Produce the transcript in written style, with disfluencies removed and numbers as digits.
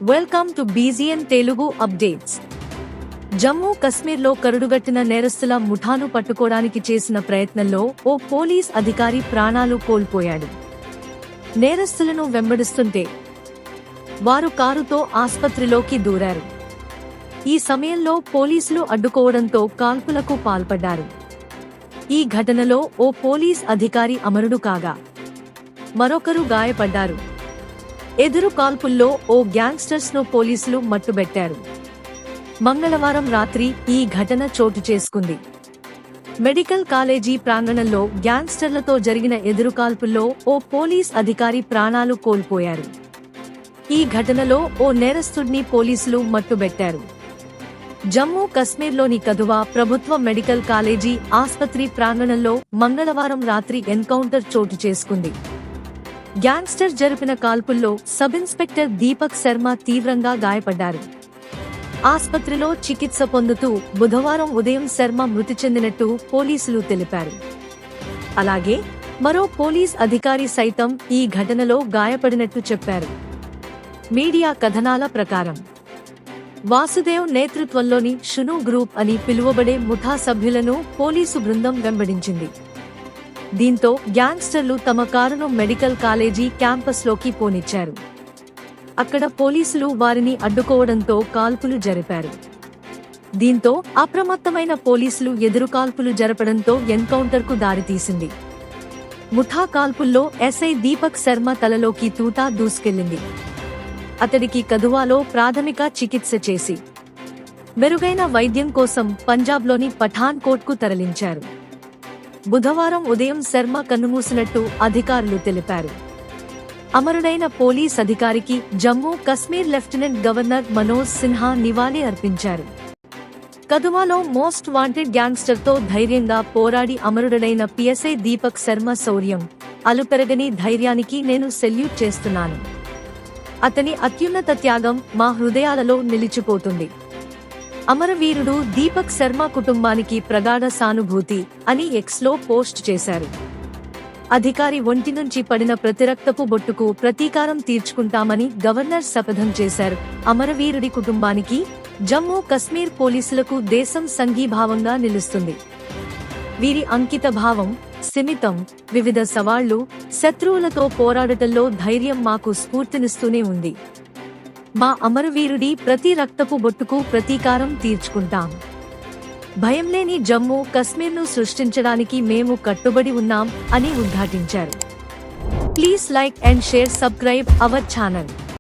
Welcome to బీజీఎన్ Telugu updates. Jammu కశ్మీర్లో కరుడుగట్టిన నేరస్తుల ముఠాను పట్టుకోవడానికి చేసిన ప్రయత్నంలో ఓ పోలీస్ అధికారి ప్రాణాలు కోల్పోయాడు. నేరస్తులను వెంబడిస్తుంటే వారు కారుతో ఆస్పత్రిలోకి దూరారు. ఈ సమయంలో పోలీసులు అడ్డుకోవడంతో కాల్పులకు పాల్పడ్డారు. ఈ ఘటనలో ఓ పోలీస్ అధికారి అమరుడు కాగా మరొకరు గాయపడ్డారు. ఎదురు కాల్పుల్లో ఓ గ్యాంగ్స్టర్స్ ను పోలీసులు మట్టుబెట్టారు. మంగళవారం రాత్రి ఈ ఘటన చోటు చేసుకుంది. మెడికల్ కాలేజీ ప్రాంగణంలో గ్యాంగ్స్టర్లతో జరిగిన ఎదురుకాల్పుల్లో ఓ పోలీస్ అధికారి ప్రాణాలు కోల్పోయారు. ఈ ఘటనలో ఓ నేరస్తుడిని పోలీసులు మట్టుబెట్టారు. జమ్మూ కశ్మీర్లోని కథువా ప్రభుత్వ మెడికల్ కాలేజీ ఆస్పత్రి ప్రాంగణంలో మంగళవారం రాత్రి ఎన్కౌంటర్ చోటు చేసుకుంది. గ్యాంగ్స్టర్ జరిపిన కాల్పుల్లో సబ్ ఇన్స్పెక్టర్ దీపక్ శర్మ తీవ్రంగా గాయపడ్డారు. ఆస్పత్రిలో చికిత్స పొందుతూ బుధవారం ఉదయం శర్మ మృతి చెందినట్టు పోలీసులు తెలిపారు. అలాగే మరో పోలీస్ అధికారి సైతం ఈ ఘటనలో గాయపడినట్టు చెప్పారు. మీడియా కథనాల ప్రకారం వాసుదేవ్ నేతృత్వంలోని షును గ్రూప్ అని పిలువబడే ముఠా సభ్యులను పోలీసు బృందం వెంబడించింది. దీంతో గ్యాంగ్స్టర్లు తమ కారును మెడికల్ కాలేజీ క్యాంపస్లోకి పోనిచ్చారు. అక్కడ పోలీసులు వారిని అడ్డుకోవడంతో కాల్పులు జరిపారు. దీంతో అప్రమత్తమైన పోలీసులు ఎదురుకాల్పులు జరపడంతో ఎన్కౌంటర్కు దారితీసింది. ముఠా కాల్పుల్లో ఎస్ఐ దీపక్ శర్మ తలలోకి తూటా దూసుకెళ్లింది. అతడికి కథువాలో ప్రాథమిక చికిత్స చేసి మెరుగైన వైద్యం కోసం పంజాబ్లోని పఠాన్ కోట్కు తరలించారు. బుధవారం ఉదయం శర్మ కన్నుమూసినట్టు అధికారులు తెలిపారు. అమరుడైన పోలీస్ అధికారికి జమ్మూ కశ్మీర్ లెఫ్టినెంట్ గవర్నర్ మనోజ్ సిన్హా నివాళి అర్పించారు. కథువాలో మోస్ట్ వాంటెడ్ గ్యాంగ్స్టర్తో ధైర్యంగా పోరాడి అమరుడైన పిఎస్ఐ దీపక్ శర్మ శౌర్యం, అలుపెరగని ధైర్యానికి నేను సెల్యూట్ చేస్తున్నాను. అతని అత్యున్నత త్యాగం మా హృదయాలలో నిలిచిపోతుంది. అమరవీరుడు దీపక్ శర్మ కుటుంబానికి ప్రగాఢ సానుభూతి అని ఎక్స్లో పోస్ట్ చేశారు. అధికారి ఒంటి నుంచి పడిన ప్రతి రక్తపు బొట్టుకు ప్రతీకారం తీర్చుకుంటామని గవర్నర్ శపథం చేశారు. అమరవీరుడి కుటుంబానికి, జమ్మూ కశ్మీర్ పోలీసులకు దేశం సంఘీభావంగా నిలుస్తుంది. వీరి అంకిత భావం, సిమితం, వివిధ సవాళ్లు, శత్రువులతో పోరాడటంలో ధైర్యం మాకు స్ఫూర్తినిస్తూనే ఉంది. మా అమరవీరుడి ప్రతి రక్తపు బొట్టుకు ప్రతీకారం తీర్చుకుంటాం. భయం లేని జమ్మూ కశ్మీర్ను సృష్టించడానికి మేము కట్టుబడి ఉన్నాం అని ఉద్ఘాటించారు. Please like and share, subscribe our channel.